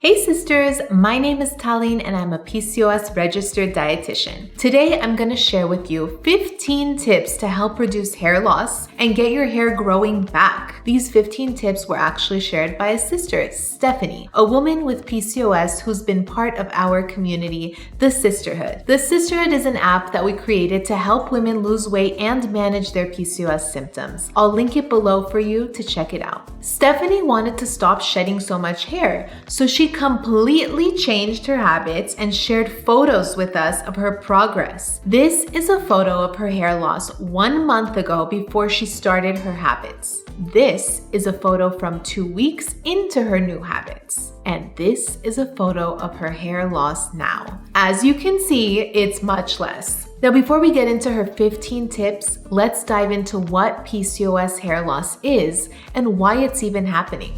Hey sisters, my name is Talene and I'm a PCOS registered dietitian. Today I'm going to share with you 15 tips to help reduce hair loss and get your hair growing back. These 15 tips were actually shared by a sister, Stephanie, a woman with PCOS who's been part of our community, The Sisterhood. The Sisterhood is an app that we created to help women lose weight and manage their PCOS symptoms. I'll link it below for you to check it out. Stephanie wanted to stop shedding so much hair, so she completely changed her habits and shared photos with us of her progress. This is a photo of her hair loss 1 month ago before she started her habits. This is a photo from 2 weeks into her new habits. And this is a photo of her hair loss now. As you can see, it's much less. Now, before we get into her 15 tips, let's dive into what PCOS hair loss is and why it's even happening.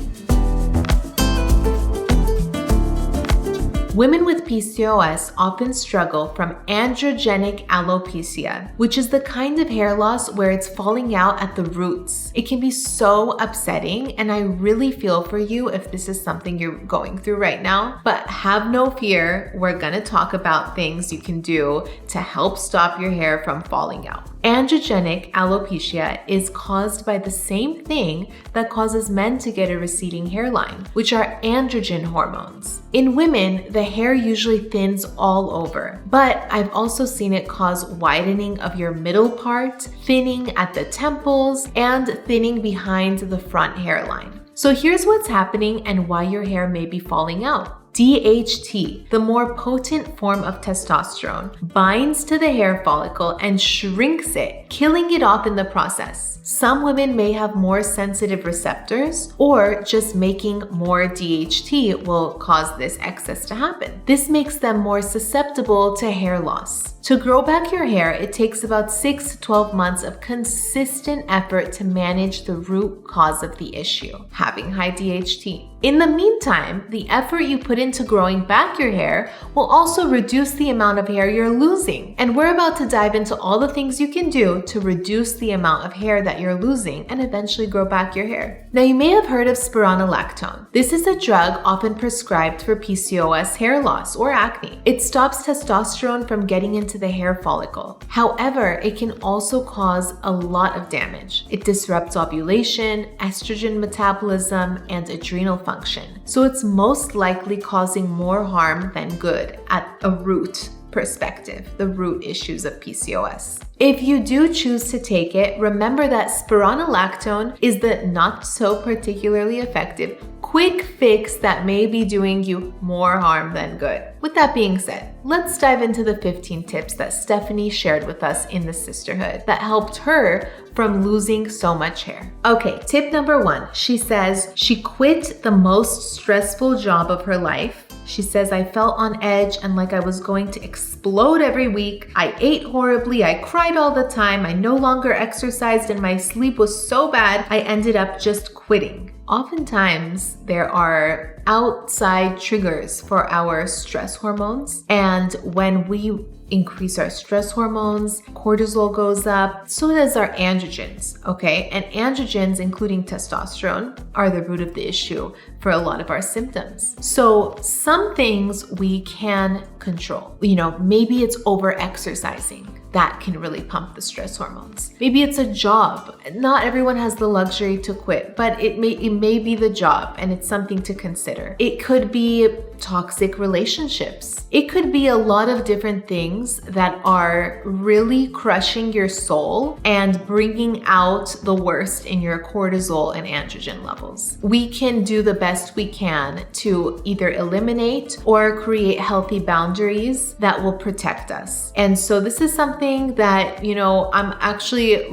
Women with PCOS often struggle from androgenic alopecia, which is the kind of hair loss where it's falling out at the roots. It can be so upsetting, and I really feel for you if this is something you're going through right now. But have no fear, we're gonna talk about things you can do to help stop your hair from falling out. Androgenic alopecia is caused by the same thing that causes men to get a receding hairline, which are androgen hormones. In women, the hair usually thins all over, but I've also seen it cause widening of your middle part, thinning at the temples, and thinning behind the front hairline. So here's what's happening and why your hair may be falling out. DHT, the more potent form of testosterone, binds to the hair follicle and shrinks it, killing it off in the process. Some women may have more sensitive receptors, or just making more DHT will cause this excess to happen. This makes them more susceptible to hair loss. To grow back your hair, it takes about 6 to 12 months of consistent effort to manage the root cause of the issue, having high DHT. In the meantime, the effort you put into growing back your hair will also reduce the amount of hair you're losing. And we're about to dive into all the things you can do to reduce the amount of hair that you're losing and eventually grow back your hair. Now, you may have heard of spironolactone. This is a drug often prescribed for PCOS hair loss or acne. It stops testosterone from getting into the hair follicle. However, it can also cause a lot of damage. It disrupts ovulation, estrogen metabolism, and adrenal function. So it's most likely causing more harm than good at a root perspective, the root issues of PCOS. If you do choose to take it, remember that spironolactone is the not so particularly effective quick fix that may be doing you more harm than good. With that being said, let's dive into the 15 tips that Stephanie shared with us in the Sisterhood that helped her from losing so much hair. Okay, tip number 1, she says she quit the most stressful job of her life. She says, I felt on edge and like I was going to explode every week. I ate horribly. I cried all the time. I no longer exercised and my sleep was so bad, I ended up just quitting. Oftentimes, there are outside triggers for our stress hormones. And when we increase our stress hormones, cortisol goes up, so does our androgens, okay? And androgens, including testosterone, are the root of the issue for a lot of our symptoms. So some things we can control. Maybe it's over-exercising. That can really pump the stress hormones. Maybe it's a job. Not everyone has the luxury to quit, but it may be the job, and it's something to consider. It could be toxic relationships. It could be a lot of different things that are really crushing your soul and bringing out the worst in your cortisol and androgen levels. We can do the best we can to either eliminate or create healthy boundaries that will protect us. And so this is something that, I'm actually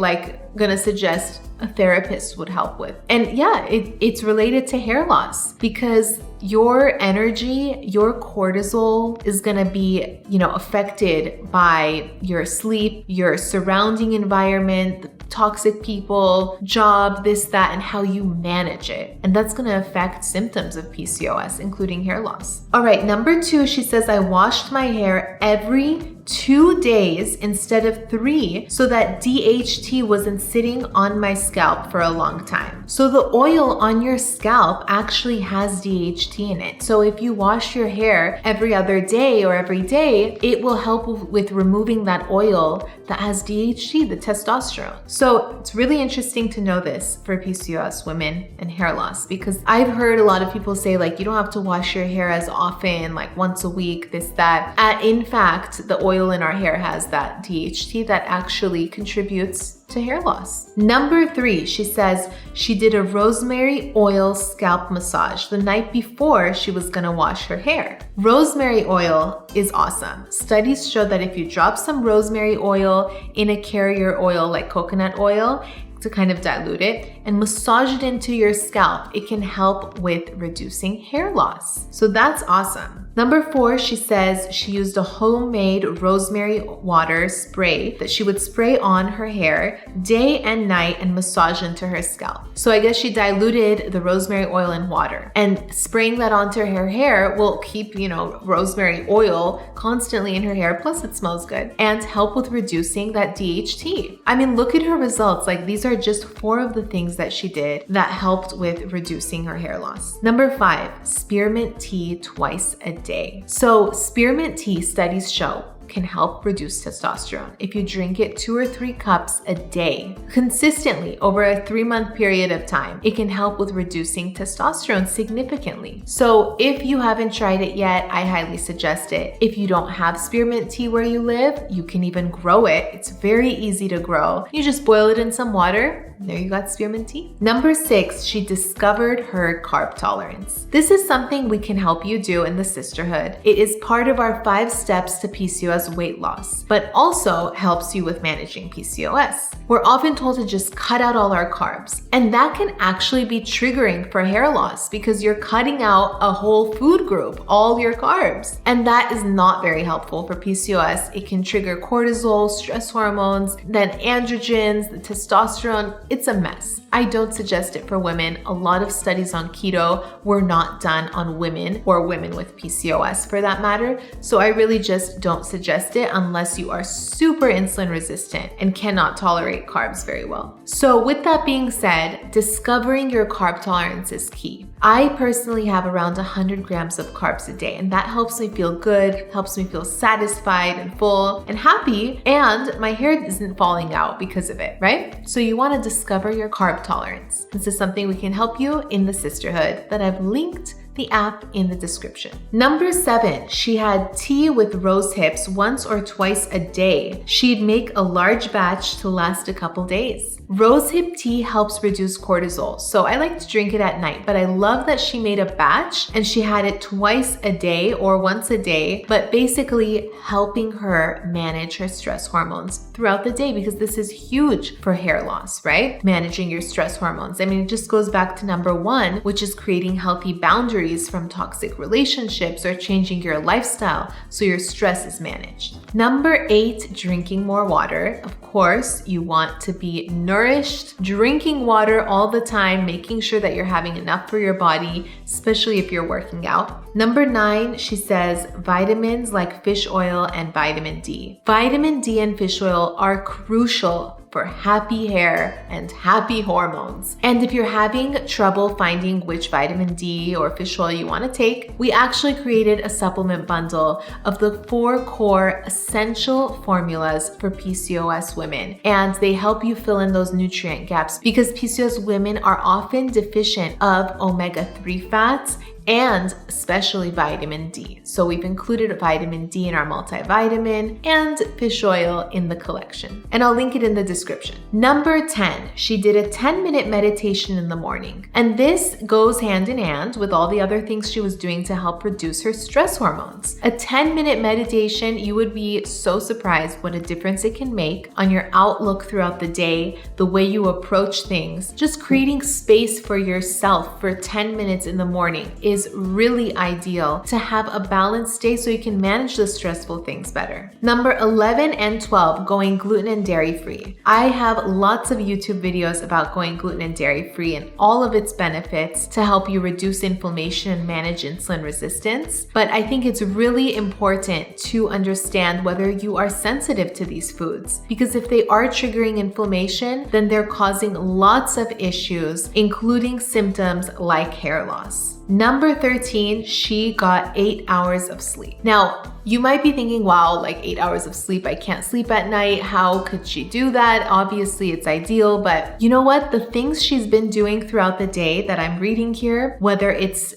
gonna suggest a therapist would help with. And yeah, it's related to hair loss because your energy, your cortisol is gonna be, affected by your sleep, your surrounding environment, toxic people, job, this, that, and how you manage it. And that's gonna affect symptoms of PCOS, including hair loss. All right, number 2, she says, I washed my hair every 2 days instead of 3 so that DHT wasn't sitting on my scalp for a long time. So the oil on your scalp actually has DHT in it. So if you wash your hair every other day or every day, it will help with removing that oil that has DHT, the testosterone. So it's really interesting to know this for PCOS women and hair loss, because I've heard a lot of people say like, you don't have to wash your hair as often, like once a week, this, that. In fact, the oil in our hair has that DHT that actually contributes to hair loss. Number 3, she says she did a rosemary oil scalp massage the night before she was gonna wash her hair. Rosemary oil is awesome. Studies show that if you drop some rosemary oil in a carrier oil like coconut oil, to kind of dilute it and massage it into your scalp, it can help with reducing hair loss. So that's awesome. Number 4, she says she used a homemade rosemary water spray that she would spray on her hair day and night and massage into her scalp. So I guess she diluted the rosemary oil in water, and spraying that onto her hair will keep, rosemary oil constantly in her hair. Plus it smells good and help with reducing that DHT. I mean, look at her results. Like, these are just 4 of the things that she did that helped with reducing her hair loss. Number 5, spearmint tea twice a day. So spearmint tea, studies show, can help reduce testosterone. If you drink it 2 or 3 cups a day consistently over a 3-month period of time, it can help with reducing testosterone significantly. So if you haven't tried it yet, I highly suggest it. If you don't have spearmint tea where you live, you can even grow it. It's very easy to grow. You just boil it in some water. There you got spearmint tea. Number 6, she discovered her carb tolerance. This is something we can help you do in the sisterhood. It is part of our 5 steps to PCOS weight loss, but also helps you with managing PCOS. We're often told to just cut out all our carbs, and that can actually be triggering for hair loss because you're cutting out a whole food group, all your carbs, and that is not very helpful for PCOS. It can trigger cortisol, stress hormones, then androgens, the testosterone. It's a mess. I don't suggest it for women. A lot of studies on keto were not done on women or women with PCOS for that matter. So I really just don't suggest it unless you are super insulin resistant and cannot tolerate carbs very well. So with that being said, discovering your carb tolerance is key. I personally have around 100 grams of carbs a day, and that helps me feel good, helps me feel satisfied and full and happy, and my hair isn't falling out because of it, right? So you want to discover your carb tolerance. This is something we can help you in the sisterhood that I've linked the app in the description. Number 7, she had tea with Rosehips once or twice a day. She'd make a large batch to last a couple days. Rosehip tea helps reduce cortisol, so I like to drink it at night, but I love that she made a batch and she had it twice a day or once a day, but basically helping her manage her stress hormones throughout the day, because this is huge for hair loss, right? Managing your stress hormones. I mean, it just goes back to number 1, which is creating healthy boundaries from toxic relationships or changing your lifestyle so your stress is managed. Number 8, drinking more water. Of course, you want to be nourished, drinking water all the time, making sure that you're having enough for your body, especially if you're working out. Number 9, she says vitamins like fish oil and vitamin D. Vitamin D and fish oil are crucial for happy hair and happy hormones. And if you're having trouble finding which vitamin D or fish oil you want to take, we actually created a supplement bundle of the 4 core essential formulas for PCOS women. And they help you fill in those nutrient gaps because PCOS women are often deficient of omega-3 fats and especially vitamin D. So we've included vitamin D in our multivitamin and fish oil in the collection. And I'll link it in the description. Number 10, she did a 10-minute meditation in the morning. And this goes hand in hand with all the other things she was doing to help reduce her stress hormones. A 10-minute meditation, you would be so surprised what a difference it can make on your outlook throughout the day, the way you approach things. Just creating space for yourself for 10 minutes in the morning is is really ideal to have a balanced day so you can manage the stressful things better. Number 11 and 12, going gluten and dairy free. I have lots of YouTube videos about going gluten and dairy free and all of its benefits to help you reduce inflammation and manage insulin resistance. But I think it's really important to understand whether you are sensitive to these foods, because if they are triggering inflammation, then they're causing lots of issues, including symptoms like hair loss. Number 13, she got 8 hours of sleep. Now, you might be thinking, wow, like 8 hours of sleep, I can't sleep at night. How could she do that? Obviously, it's ideal, but you know what? The things she's been doing throughout the day that I'm reading here, whether it's,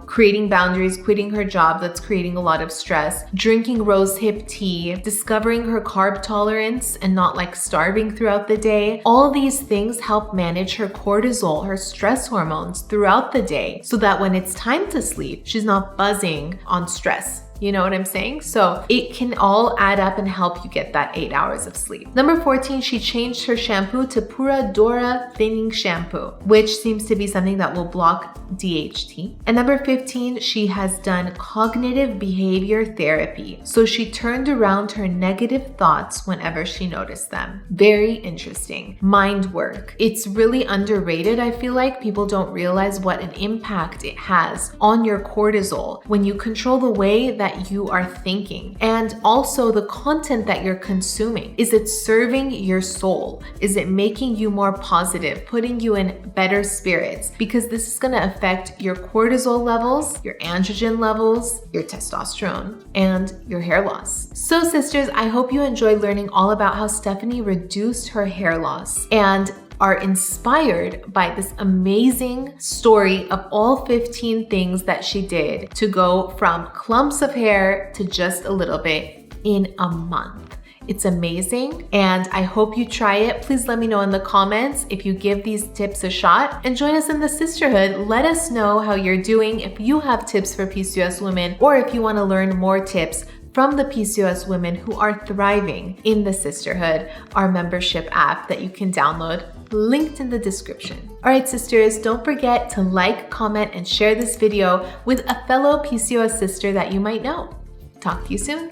creating boundaries, quitting her job that's creating a lot of stress, drinking Rosehip tea, discovering her carb tolerance and not like starving throughout the day, all these things help manage her cortisol, her stress hormones throughout the day, so that when it's time to sleep, she's not buzzing on stress. You know what I'm saying? So it can all add up and help you get that 8 hours of sleep. Number 14, she changed her shampoo to Pura Dora Thinning Shampoo, which seems to be something that will block DHT. And number 15, she has done cognitive behavior therapy. So she turned around her negative thoughts whenever she noticed them. Very interesting. Mind work. It's really underrated. I feel like people don't realize what an impact it has on your cortisol when you control the way that you are thinking, and also the content that you're consuming. Is it serving your soul? Is it making you more positive, putting you in better spirits? Because this is going to affect your cortisol levels, your androgen levels, your testosterone, and your hair loss. So sisters, I hope you enjoyed learning all about how Stephanie reduced her hair loss and are inspired by this amazing story of all 15 things that she did to go from clumps of hair to just a little bit in a month. It's amazing, and I hope you try it. Please let me know in the comments if you give these tips a shot, and join us in the sisterhood. Let us know how you're doing, if you have tips for PCOS women, or if you want to learn more tips from the PCOS women who are thriving in the sisterhood, our membership app that you can download, linked in the description. All right, sisters, don't forget to like, comment, and share this video with a fellow PCOS sister that you might know. Talk to you soon.